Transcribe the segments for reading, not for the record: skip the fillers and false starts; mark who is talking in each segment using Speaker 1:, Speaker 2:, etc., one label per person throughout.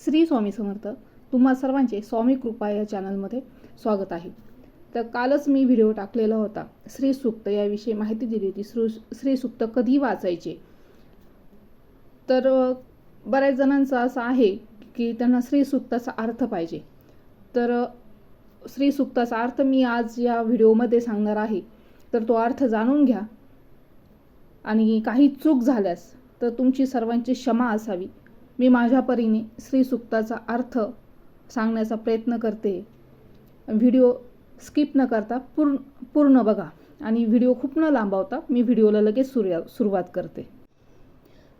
Speaker 1: श्री स्वामी समर्थ. तुम्हा सर्वांचे स्वामी कृपा या चॅनलमध्ये स्वागत आहे. तर कालच मी व्हिडिओ टाकलेला होता, श्री सूक्त याविषयी माहिती दिली होती. श्री सूक्त कधी वाचायचे. तर बऱ्याच जणांचं असं आहे की त्यांना श्री सूक्ताचा अर्थ पाहिजे. तर श्री सूक्ताचा अर्थ मी आज या व्हिडिओमध्ये सांगणार आहे. तर तो अर्थ जाणून घ्या आणि काही चूक झाल्यास तर तुमची सर्वांची क्षमा असावी. मी माझ्या परीने श्री सूक्ताचा अर्थ सांगण्याचा प्रयत्न करते. व्हिडिओ स्किप न करता पूर्ण बघा आणि व्हिडिओ खूप न लांबवता मी व्हिडिओला लगेच सुरुवात करते.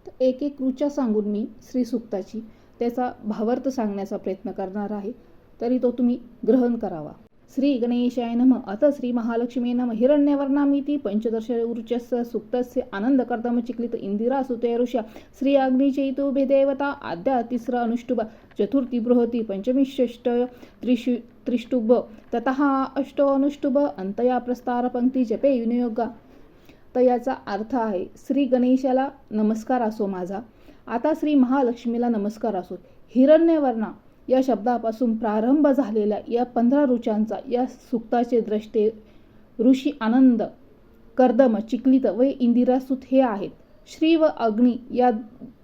Speaker 1: तर एक एक ऋचा सांगून मी श्री सूक्ताची त्याचा भावार्थ सांगण्याचा प्रयत्न करणार आहे, तरी तो तुम्ही ग्रहण करावा. श्री गणेशाय नमः. अथ श्री महालक्ष्मी नमः. हिरण्यवर्णामिति पंचदश ऊर्जस्य सुक्तस्य आनंदकर्तम चिक्लित इंदिरा सुते ऋषा श्री अग्निचैतुभे देवता आद्या तिसरा अनुष्टुभ चतुर्थी बृहती पंचमी षष्ठ त्रिष्टुभ ततः अष्टो अनुष्टुभ अंतया प्रस्तार पंक्ती जपे विनियोगा. तर याचा अर्थ आहे, श्री गणेशाला नमस्कार असो माझा. आता श्री महालक्ष्मीला नमस्कार असो. हिरण्यवर्णा या शब्दापासून प्रारंभ झालेल्या या 15 ऋचांचा या सूक्ताचे द्रष्टे ऋषी आनंद, कर्दम, चिक्लित व इंदिरासूत हे आहेत. श्री व अग्नी या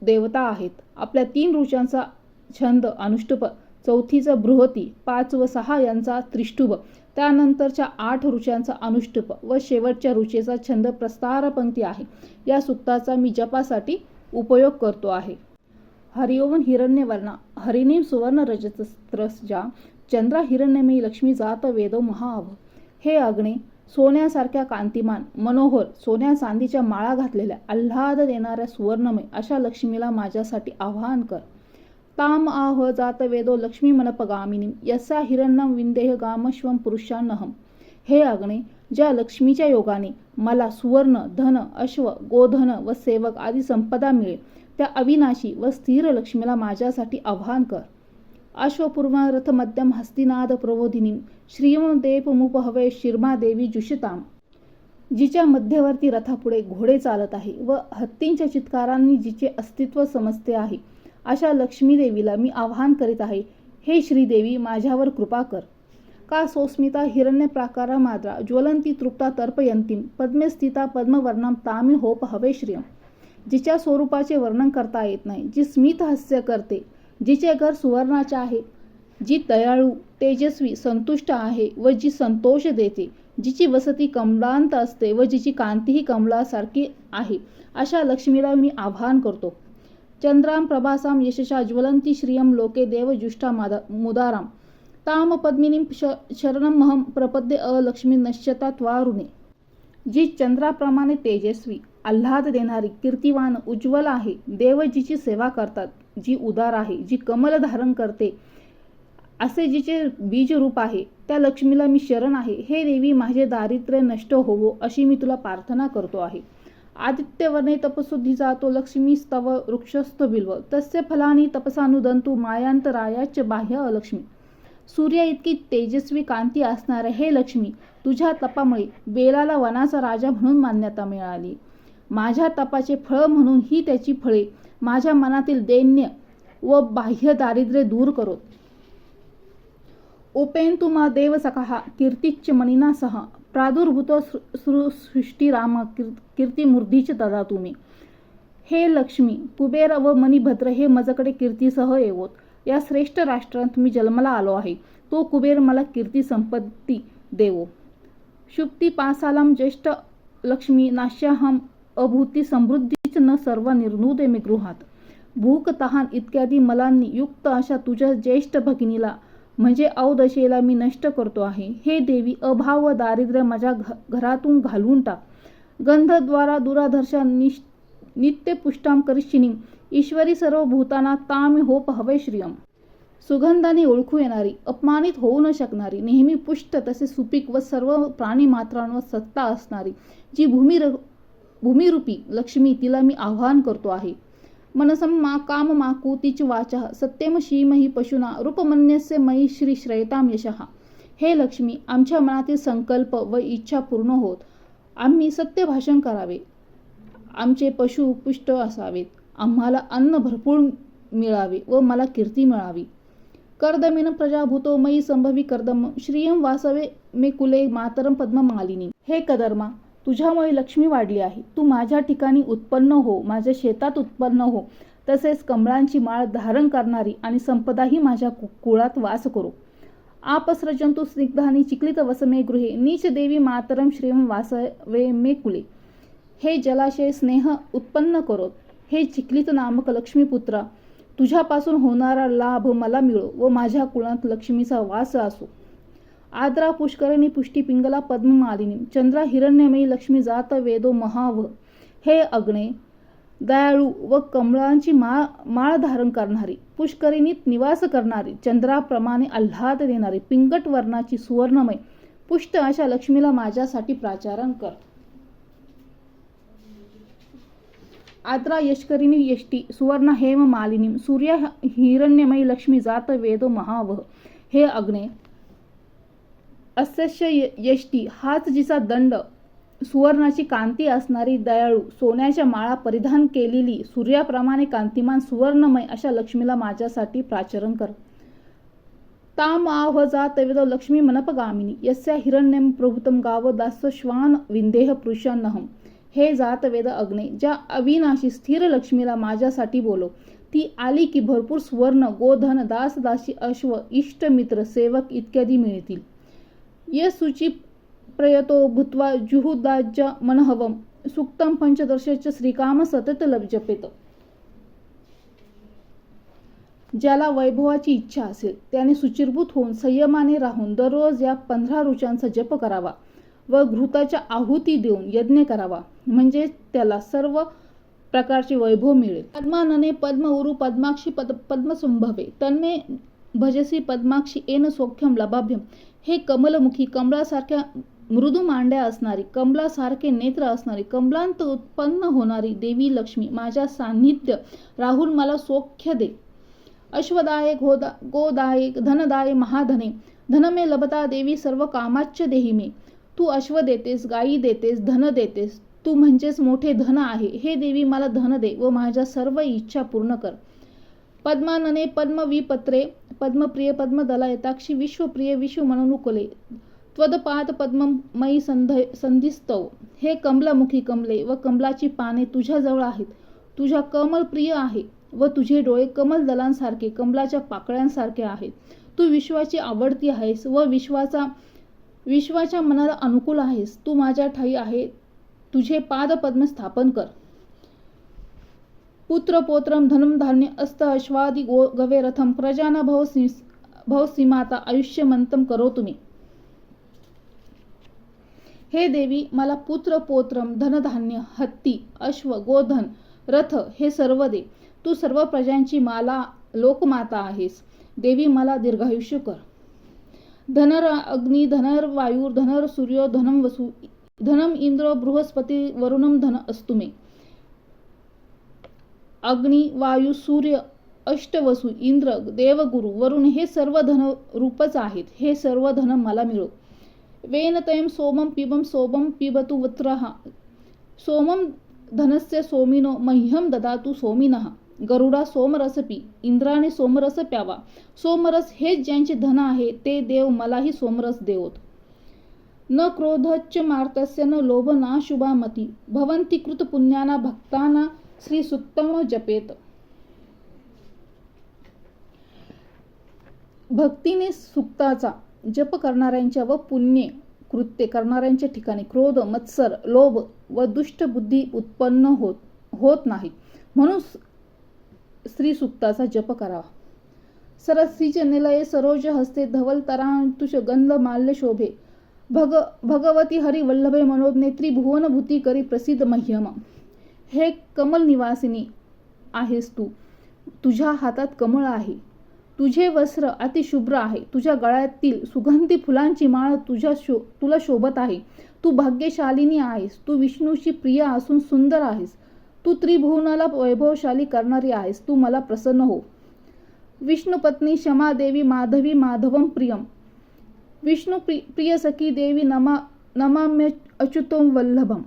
Speaker 1: देवता आहेत. आपल्या 3 ऋचांचा छंद अनुष्टुप, चौथीचा बृहती, 5 व 6 यांचा त्रिष्टुभ, त्यानंतरच्या 8 ऋचांचा अनुष्टुप व शेवटच्या ऋचेचा छंद प्रस्तार पंक्ती आहे. या सूक्ताचा मी जपासाठी उपयोग करतो आहे. हरिओम हिरण्यवर्णा हरिणीम सुवर्ण रजतस्त्रजा चंद्र हिरण्यमयी लक्ष्मी जात वेदो महाअभ. हे अग्ने, सोन्यासारख्या कांतिमान मनोहर सोन्या चांदीच्या माळा घातलेल्या आल्हाद देणाऱ्या सुवर्णमय अशा लक्ष्मीला माझ्यासाठी आवाहन कर. ताम आह जात वेदो लक्ष्मी मनपगामिनी यस्या हिरण्यम विंदेह गामश्वम पुरुषान्नहम. हे अग्ने, ज्या लक्ष्मीच्या योगाने मला सुवर्ण, धन, अश्व, गोधन व सेवक आदी संपदा मिळेल, त्या अविनाशी व स्थिर लक्ष्मीला माझ्यासाठी आवाहन कर. अश्वपूर्व रथ मध्यम हस्तिनाद प्रबोधिनी श्रीम देवमुप हवे शिर्मा देवी जुषताम. जिच्या मध्यवर्ती रथापुढे घोडे चालत आहे व हत्तींच्या चित्कारांनी जिचे अस्तित्व समजते आहे, अशा लक्ष्मी देवीला मी आवाहन करीत आहे. हे श्रीदेवी, माझ्यावर कृपा कर. का सोस्मिता हिरण्य प्राकारा माद्रा ज्वलंती तृप्ता तर्पयंतीम पद्मे स्थिता पद्मवर्णम तामी होप हवे श्रियम. जिच्या स्वरूपाचे वर्णन करता येत नाही, जी स्मित हास्य करते, जिचे घर सुवर्णाचे आहे, जी दयाळू, तेजस्वी, संतुष्ट आहे व जी संतोष देते, जिची वसती कमलांत असते व जिची कांतीही कमलासारखी आहे, अशा लक्ष्मीला मी आवाहन करतो. चंद्राम प्रभासाम यशशा ज्वलंती श्रियम लोके देवजुष्टा मुदाराम ताम पद्मिनीम शरणमहम प्रपद्ये अलक्ष्मी नश्यता त्वारुणे. जी चंद्राप्रमाणे तेजस्वी, आल्हाद देणारी, कीर्तिवान, उज्ज्वल आहे, देव जिची सेवा करतात, जी उदार आहे, जी कमल धारण करते, असे जिचे बीज रूप आहे, त्या लक्ष्मीला मी शरण आहे. हे देवी, माझे दारिद्र्य नष्ट होवो अशी मी तुला प्रार्थना करतो आहे. आदित्यवर्णे तपसुद्धी जातो लक्ष्मी स्तव वृक्षस्थ बिल्व तस्य फलानी तपसानुदंतु मायांतरायाच बाह्य अलक्ष्मी. सूर्या इतकी तेजस्वी कांती असणारे हे लक्ष्मी, तुझ्या तपामुळे बेलाला वनाचा राजा म्हणून मान्यता मिळाली. माझ्या तपाचे फळ म्हणून ही त्याची फळे माझ्या मनातील दैन्य व बाह्य दारिद्र्य दूर करोत. उपेंतु मा देव सखा कीर्तिच्च मणिना सह प्रादुर्भूत सृष्टीराम कीर्तिमूर्धीच तदा तुम्ही. हे लक्ष्मी, कुबेर व मणिभद्र हे माझ्याकडे कीर्तीसह येवोत. या श्रेष्ठ राष्ट्रांत मी जन्माला आलो आहे. तो कुबेर मला कीर्ती संपत्ती देवो. शुक्ती पासालम ज्येष्ठ लक्ष्मी नाश्याहम अभूती समृद्धीच न सर्व निर्नुदे मी गृहात. भूक तहान इत्यादी मलांनी युक्त अशा तुझ्या ज्येष्ठ भगिनीला म्हणजे अवदशेला मी नष्ट करतो आहे. हे देवी, अभाव व दारिद्र्य माझ्या घरातून घालवून टाक. गंधद्वारा दुराधर्षा नित्य पुष्टाम करिष्यिनी ईश्वरी सर्व भूताना तामी होप हवे श्रियम. सुगंधाने ओळखू येणारी, अपमानित होऊ न शकणारी, नेहमी पुष्ट तसे सुपीक व सर्व प्राणी मात्रांवर सत्ता असणारी जी भूमिरूपी लक्ष्मी, तिला मी आवाहन करतो आहे. मनसम मा काम माकू तिच वाचः सत्यम शीमहि पशुना रूपमन्यस्य मयी श्री श्रयताम यशः. हे लक्ष्मी, आमच्या मनातील संकल्प व इच्छा पूर्ण होत. आम्ही सत्य भाषण करावे. आमचे पशु पुष्ट असावेत. आम्हाला अन्न भरपूर मिळावे व मला कीर्ती मिळावी. कर्दमेन प्रजाभूतो मयी संभवी कर्दम श्रियं वासवे मे कुले मातरम पद्ममालिनी. हे कदर्मा, तुझ्यामुळे लक्ष्मी वाढली आहे. तू माझ्या ठिकाणी उत्पन्न हो, माझ्या शेतात उत्पन्न हो. तसेच कमळांची माळ धारण करणारी आणि संपदाही माझ्या कुळात वास करो. आपसृजंतु स्निग्धानी चिक्लित वसमे गृहे नीच देवी मातरम श्रियं वासवे मे कुले. हे जलाशय स्नेह उत्पन्न करोत. हे चिक्लित नामक लक्ष्मीपुत्रा, तुझ्यापासून होणारा लाभ मला मिळो व माझ्या कुळात लक्ष्मीचा वास असो. आद्रा पुष्करिणी पुष्टी पिंगला पद्ममालिनी चंद्रा हिरण्यमयी लक्ष्मी जात वेदो महाव. हे अग्ने, दयाळू व कमळांची माळ धारण करणारी, पुष्करिणीत निवास करणारी, चंद्राप्रमाणे आल्हाद देणारी, पिंगट वर्णाची सुवर्णमय पुष्ट अशा लक्ष्मीला माझ्यासाठी प्राचारण कर. आद्रा यशकरिणी यष्टी सुवर्ण हेम मालिनी सूर्य हिरण्यमयी लक्ष्मी जात वेदो महावह. हे अग्ने, अस्यस्य यष्टी हाच जिचा दंड, सुवर्णाची कांती असणारी, दयाळू सोन्याच्या माळा परिधान केलेली, सूर्याप्रमाणे कांतिमान सुवर्णमय अशा लक्ष्मीला माझ्यासाठी प्राचरण कर. ताम आह जात वेदो लक्ष्मी मनपगामिनी यस्या हिरण्यम प्रभुतम गाव दास श्वान विंदेह पुरुषान्नहम. हे जात वेद अग्ने, ज्या अविनाशी स्थिर लक्ष्मीला माझ्यासाठी बोलव. ती आली की भरपूर सुवर्ण, गोधन, दास दासी, अश्व, इष्ट मित्र, सेवक इत्यादी मिळतील. ये सुची प्रयतो भूत्वा जुहुदाज्य मनहवम सुक्तम पंचदर्शच श्रीकाम सतत जपेत. ज्याला वैभवाची इच्छा असेल त्याने सुचिरभूत होऊन संयमाने राहून दररोज या 15 ऋचांचा जप करावा व घृताच्या आहुती देऊन यज्ञ करावा, म्हणजे त्याला सर्व प्रकारचे वैभव मिळेल. पद्मानने पद्म उरु पद्माक्षी पद्मसंभवे तन्मे भजसी पद्माक्षी येन सौख्यम लभाभ्यम. हे कमलमुखी, कमळासारख्या मृदू मांड्या असणारी, कमलासारखे नेत्र असणारी, कमलांत उत्पन्न होणारी देवी लक्ष्मी माझ्या सान्निध्य राहुल मला सौख्य दे. अश्वदाये गोदाये धनदाये महाधने धनमे लभता देवी सर्व कामाच्य देही मे. तू अश्व देतेस, गायी देतेस, धन देतेस, तू म्हणजेच मोठे धन आहे. हे देवी मला धन दे व माझ्या सर्व इच्छा पूर्ण कर. पद्मानने पद्मविपत्रे पद्मप्रिय पद्मदला यताक्षी विश्वप्रिय विश्वमनुकुले त्वदपाद पद्ममयी संधिस्तव. हे कमलामुखी कमले व कमलाची पाने तुझ्याजवळ आहेत. तुझ्या कमल प्रिय आहे व तुझे डोळे कमल दलांसारखे, कमलाच्या पाकळ्यांसारखे आहेत. तू विश्वाची आवडती आहेस व विश्वाच्या मनाला अनुकूल आहेस. तू माझ्या ठाई आहे. तुझे पाद पद्म स्थापन कर. पुत्र पौत्रम धनम धान्य अस्त अश्वादी गवे रथम प्रजाना भवसीमाता आयुष्यमंतम करो तुम्ही. हे देवी, मला पुत्र पौत्रम धनधान्य, हत्ती, अश्व, गोधन, रथ हे सर्व दे. तू सर्व प्रजांची माला लोकमाता आहेस. देवी, मला दीर्घायुष्य कर. धनर अग्नि, धनर वायू, धनर सूर्यो, धनम वसु, धनम इंद्र बृहस्पती वरुणम धन अस्तु मे. अग्नि, वायू, सूर्य, अष्टवसु, इंद्र, देवगुरु, वरुण हे सर्व धन रूपच आहेत. हे सर्व धन मला मिळो. वेनतयम सोमम पिबम सोमम पिबतु वत्रः. सोमम धनस्य सोमिनो मह्यम ददातु सोमिनः. गरुडा सोमरस पी, इंद्राने सोमरस प्यावा. सोमरस हेच ज्यांचे धन आहे ते देव मलाही सोमरस देवोत. न क्रोधच्च मार्तस्य न लोभ ना शुभामती भवंती कृत पुण्याना भक्ताना श्री सुक्तम जपेत. भक्तीने सुक्ताचा जप करणाऱ्यांच्या व पुण्य कृत्य करणाऱ्यांच्या ठिकाणी क्रोध, मत्सर, लोभ व दुष्ट बुद्धी उत्पन्न होत नाही. म्हणून श्री सुक्ताचा जप करावा. सरसीच निलये सरोज हस्ते धवल तरांतुष गंध माल्य शोभे भगवती हरी वल्लभे मनोज्ञेत्री भुवन भूती करी प्रसिद्ध मह्यम. हे कमल निवासिनी आहेस तू. तुझ्या हातात कमळ आहे. तुझे वस्त्र अतिशुभ्र आहे. तुझ्या गळ्यातील सुगंधी फुलांची माळ तुला शोभत आहे. तू भाग्यशालिनी आहेस. तू विष्णूची प्रिय असून सुंदर आहेस. तू त्रिभुवनाला वैभवशाली करणारी आहेस. तू मला प्रसन्न हो. विष्णू पत्नी क्षमा देवी माधवी माधवम प्रियम. विष्णू प्रिय सखी देवी नमाम्य अच्युतम वल्लभम.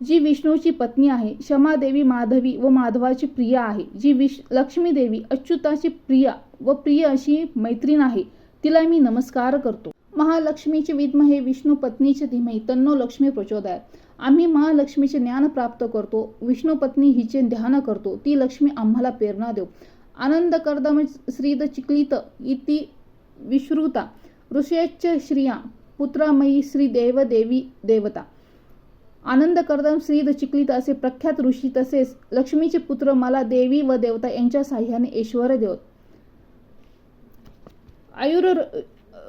Speaker 1: जी विष्णूची पत्नी आहे, क्षमादेवी माधवी व माधवाची प्रिया आहे, जी लक्ष्मी देवी अच्युताची प्रिया व प्रिय अशी मैत्रीण आहे, तिला मी नमस्कार करतो. महालक्ष्मीचे विद्महे विष्णू पत्नीचे धीमहि तन्नो लक्ष्मी प्रचोदयात. आम्ही महालक्ष्मीचे ज्ञान प्राप्त करतो, विष्णू पत्नी हिचे ध्यान करतो, ती लक्ष्मी आम्हाला प्रेरणा देव. आनंद कर्दम श्रीद चिक्लित इति विश्रुता ऋषेच्च श्रिया पुत्रमयी श्री देव देवी देवता. आनंद कर्दम श्रीद चिक्लित असे प्रख्यात ऋषी तसेच लक्ष्मीचे पुत्र मला देवी व देवता यांच्या साह्याने ऐश्वर्य देवत. आयुर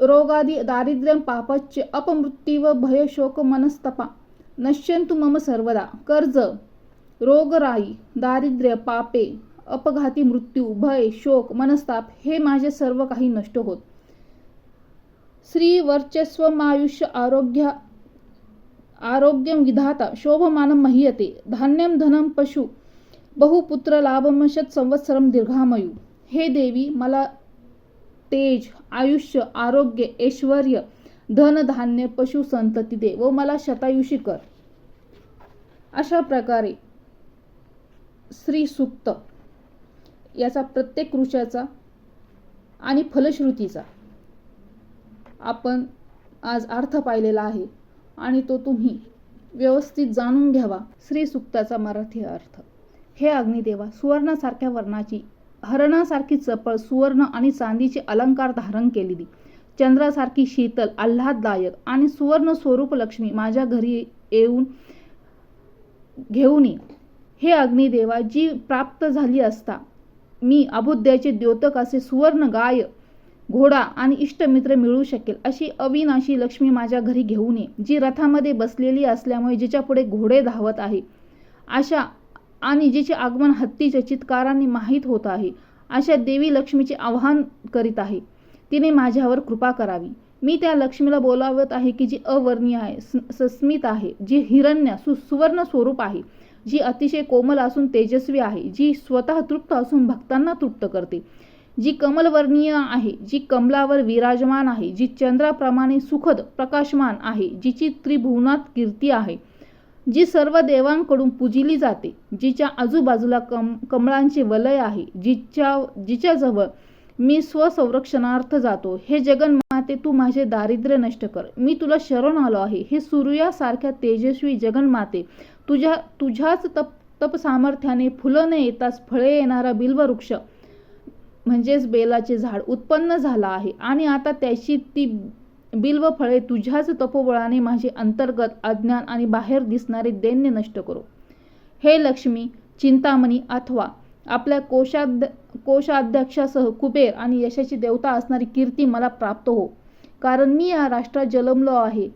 Speaker 1: रोगादि दारिद्र्यं पापच्च अपमृत्युव भय शोक मनस्तपा नश्यन्तु मम सर्वदा. कर्ज, रोगराई, दारिद्र्य, पापे, अपघाती मृत्यू, भय, शोक, मनस्ताप हे माझे सर्व काही नष्ट होत. श्री वर्चस्वमायुष्य आरोग्यम विधाता शोभमानं महीयते. धान्यम धनम पशु बहुपुत्र लाभम शत संवत्सरम दीर्घामयू. हे देवी मला तेज, आयुष्य, आरोग्य, ऐश्वर्य, धन धान्य, पशु संतती दे व मला शतायुषी कर. अशा प्रकारे श्री सूक्त याचा प्रत्येक ऋचाचा आणि फलश्रुतीचा आपण आज अर्थ पाहिलेला आहे आणि तो तुम्ही व्यवस्थित जाणून घ्यावा. श्री सूक्ताचा मराठी अर्थ. हे अग्निदेवा, सुवर्णासारख्या वर्णाची, हरणासारखी चपळ, सुवर्ण आणि चांदीचे अलंकार धारण केलेली, चंद्रासारखी शीतल, आल्हाददायक आणि सुवर्ण स्वरूप लक्ष्मी माझ्या घरी घेऊन ये. हे अग्निदेवा, जी प्राप्त झाली असता मी अबुद्ध्याचे द्योतक असे सुवर्ण गाय, घोडा आणि इष्टमित्र मिळू शकेल अशी अविनाशी लक्ष्मी माझ्या घरी घेऊन ये. जी रथामध्ये बसलेली असल्यामुळे जिच्या पुढे घोडे धावत आहे अशा आणि जिचे आगमन हत्तीच्या चित्काराने माहीत होत आहे अशा देवी लक्ष्मीचे आवाहन करीत आहे. तिने माझ्यावर कृपा करावी. मी त्या लक्ष्मीला बोलावत आहे की जी अवर्णीय आहे, सस्मित आहे, जी हिरण्य सुवर्ण स्वरूप आहे, जी अतिशय कोमल असून तेजस्वी आहे, जी स्वतः तृप्त असून भक्तांना तृप्त करते, जी कमलवर्णीय आहे, जी कमलावर विराजमान आहे, जी चंद्राप्रमाणे सुखद प्रकाशमान आहे, जिची त्रिभुवनात कीर्ती आहे, जी सर्व देवांकडून पूजिली जाते, जिच्या आजूबाजूला कमळांचे वलय आहे, जिच्या जवळ मी स्वसंरक्षणार्थ जातो. हे जगन्माते, तू माझे दारिद्र्य नष्ट कर. मी तुला शरण आलो आहे. हे सूर्यासारख्या तेजस्वी जगन्माते, तुझ्याच तप सामर्थ्याने फुलं न येताच फळे येणारा बिल्ववृक्ष म्हणजेच बेलाचे झाड उत्पन्न झाला आहे आणि आता त्याची ती बिल्व फळे तुझ्याच तपोबळाने माझे अंतर्गत अज्ञान आणि बाहेर दिसणारे दैन्य नष्ट करो. हे लक्ष्मी, चिंतामणी अथवा आपल्या कोशाध्यक्षासह कुबेर आणि यशाची देवता असणारी कीर्ती मला प्राप्त हो, कारण मी या राष्ट्रात जन्मलो आहे.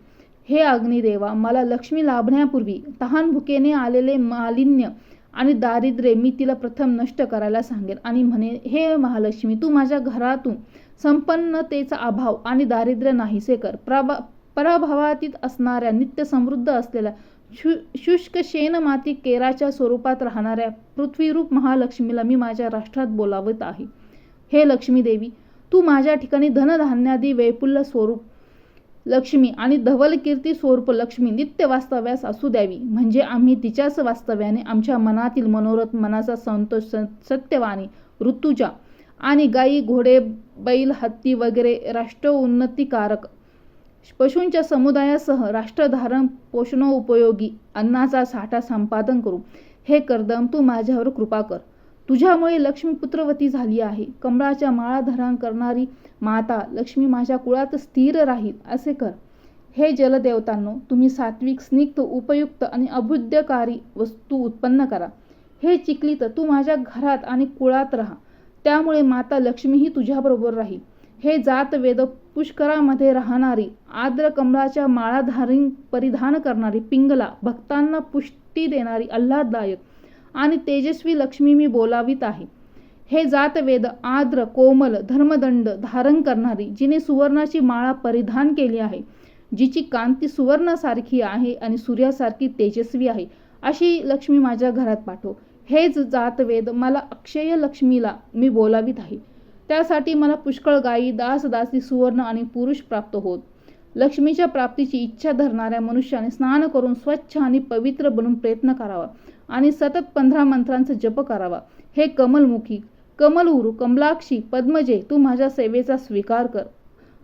Speaker 1: हे अग्निदेवा, मला लक्ष्मी लाभण्यापूर्वी तहान भुकेने आलेले मालिन्य आणि दारिद्र्य मी तिला प्रथम नष्ट करायला सांगेन आणि म्हणे, हे महालक्ष्मी, तू माझ्या घरातून संपन्नतेचा अभाव आणि दारिद्र्य नाहीसे कर. पराभवातीत असणाऱ्या, नित्य समृद्ध असलेल्या, शुष्क शेन माती केराच्या स्वरूपात राहणाऱ्या पृथ्वीरूप महालक्ष्मीला मी माझ्या राष्ट्रात बोलावत आहे. हे लक्ष्मी देवी, तू माझ्या ठिकाणी धनधान्यादी वैपुल्य स्वरूप लक्ष्मी आणि धवल कीर्ती स्वरूप लक्ष्मी नित्य वास्तव्यास असू द्यावी, म्हणजे आम्ही तिच्याच वास्तव्याने आमच्या मनातील मनोरथ, मनाचा संतोष, सत्यवाणी, ऋतुजा आणि गायी, घोडे, बैल, हत्ती वगैरे राष्ट्रोन्नतीकारक पशूंच्या समुदायासह राष्ट्रधारण पोषणोपयोगी अन्नाचा साठा संपादन करू. हे कर्दम, तू माझ्यावर कृपा कर. तुझ्यामुळे लक्ष्मी पुत्रवती झाली आहे. कमळाच्या माळा धारण करणारी माता लक्ष्मी माझ्या कुळात स्थिर राहील असे कर. हे जलदेवतांनो, तुम्ही सात्विक, स्निग्ध, उपयुक्त आणि अभुद्यकारी वस्तू उत्पन्न करा. हे चिक्लित, तू माझ्या घरात आणि कुळात राहा, त्यामुळे माता लक्ष्मीही तुझ्याबरोबर राहील. हे जातवेद पुष्करामध्ये राहणारी, आर्द्र कमळाच्या माळा परिधान करणारी, पिंगला, भक्तांना पुष्टी देणारी, आल्हाददायक आणि तेजस्वी लक्ष्मी मी बोलावित आहे. हे जातवेद आर्द्र, कोमल, धर्मदंड धारण करणारी, जिने सुवर्णाची माळा परिधान केली आहे, जिची कांती सुवर्णासारखी आहे आणि सूर्यासारखी तेजस्वी आहे, अशी लक्ष्मी माझ्या घरात पाठव. हेच जातवेद मला अक्षय लक्ष्मीला मी बोलावित आहे. त्यासाठी मला पुष्कळ गायी, दास, दासी, सुवर्ण आणि पुरुष प्राप्त होत. लक्ष्मीच्या प्राप्तीची इच्छा धरणाऱ्या मनुष्याने स्नान करून स्वच्छ आणि पवित्र बनून प्रयत्न करावा आणि सतत 15 मंत्रांचा जप करावा. हे कमलमुखी, कमलउरू, कमलाक्षी, पद्मजे, तू माझ्या सेवेचा स्वीकार कर,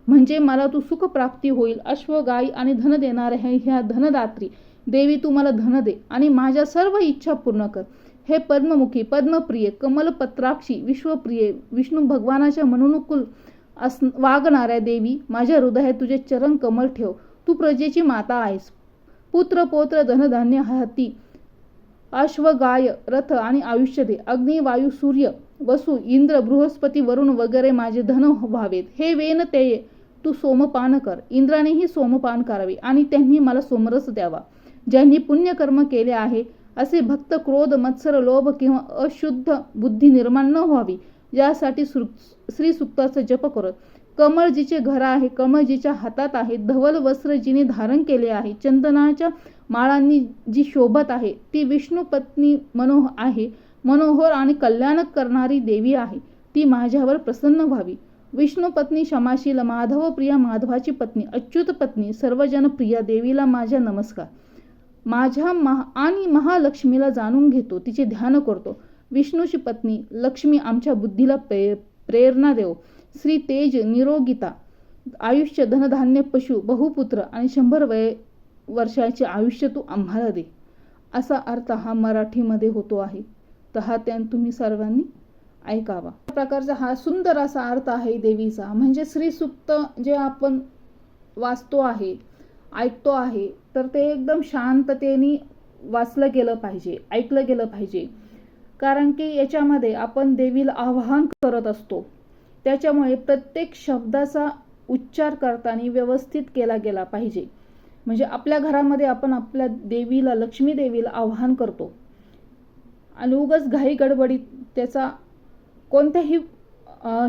Speaker 1: म्हणजे मला तू सुख प्राप्ती होईल. अश्व, गाई आणि धन देणाऱ्या ह्या धनदात्री देवी, तू मला धन दे आणि माझ्या सर्व इच्छा पूर्ण कर. हे पद्ममुखी, पद्मप्रिय, कमलपत्राक्षी, विश्वप्रिय, विष्णू भगवानाच्या मनोनुकूल वागणाऱ्या देवी, माझ्या हृदयात तुझे चरण कमल ठेव. तू प्रजेची माता आहेस. पुत्र, पौत्र, धनधान्य, हाती, अश्व, गाय, रथ आणि आयुष्य दे. अग्नी, वायू, सूर्य, वसु, इंद्र, बृहस्पती, वरुण वगैरे माझे धन व्हावेत. हे वेन तेये तू सोमपान कर. इंद्रानेही सोमपान करावे आणि त्यांनी मला सोमरस द्यावा. ज्यांनी पुण्यकर्म केले आहे असे भक्त क्रोध, मत्सर, लोभ किंवा अशुद्ध बुद्धी निर्माण न व्हावी, यासाठी श्री सुक्ताचा जप करत. कमळ जिचे घर आहे, कमळ जिच्या हातात आहे, धवल वस्त्र जिने धारण केले आहे, चंदनाच्या माळांनी जी शोभत आहे, ती विष्णू पत्नी मनोहर आणि कल्याण करणारी देवी आहे. ती माझ्यावर प्रसन्न व्हावी. विष्णू पत्नी, क्षमाशील, माधव प्रिया, माधवाची पत्नी, अच्युत पत्नी, सर्वजन प्रिया देवीला माझ्या नमस्कार. माझ्या आणि महालक्ष्मीला जाणून घेतो, तिचे ध्यान करतो. विष्णूची पत्नी लक्ष्मी आमच्या बुद्धीला प्रेरणा देव. श्री तेज, निरोगिता, आयुष्य, धनधान्य, पशु, बहुपुत्र आणि 100 वर्षाचे आयुष्य तू आम्हाला दे, असा अर्थ हा मराठीमध्ये होतो आहे. तर हा तुम्ही सर्वांनी ऐकावा. या प्रकारचा हा सुंदर असा अर्थ आहे देवीचा. म्हणजे श्री सुक्त जे आपण वाचतो आहे, ऐकतो आहे, तर ते एकदम शांततेने वाचलं गेलं पाहिजे, ऐकलं गेलं पाहिजे. कारण की याच्यामध्ये आपण देवीला आवाहन करत असतो. त्याच्यामुळे प्रत्येक शब्दाचा उच्चार करताना व्यवस्थित केला गेला पाहिजे. म्हणजे आपल्या घरामध्ये आपण आपल्या देवीला, लक्ष्मी देवीला आवाहन करतो आणि उगाच घाई गडबडीत त्याचा कोणत्याही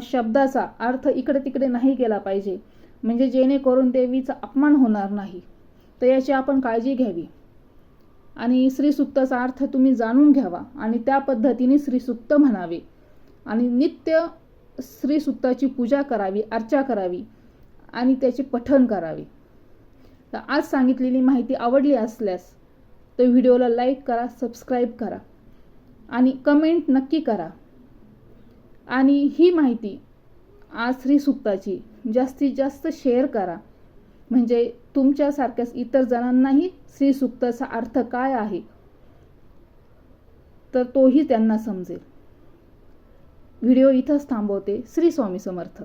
Speaker 1: शब्दाचा अर्थ इकडे तिकडे नाही केला पाहिजे, म्हणजे जेणेकरून देवीचा अपमान होणार नाही. तर याची आपण काळजी घ्यावी आणि श्रीसुक्ताचा अर्थ तुम्ही जाणून घ्यावा आणि त्या पद्धतीने श्रीसुक्त म्हणावे आणि नित्य श्रीसुक्ताची पूजा करावी, अर्चा करावी आणि त्याचे पठण करावे. तर आज सांगितलेली माहिती आवडली असल्यास तर व्हिडिओला लाईक करा, सबस्क्राईब करा आणि कमेंट नक्की करा. आणि ही माहिती आज श्रीसुक्ताची जास्तीत जास्त शेअर करा, म्हणजे तुमच्यासारख्याच इतर जणांनाही श्रीसुक्ताचा अर्थ काय आहे तर तोही त्यांना समजेल. व्हिडिओ इथंच थांबवते. श्री स्वामी समर्थ.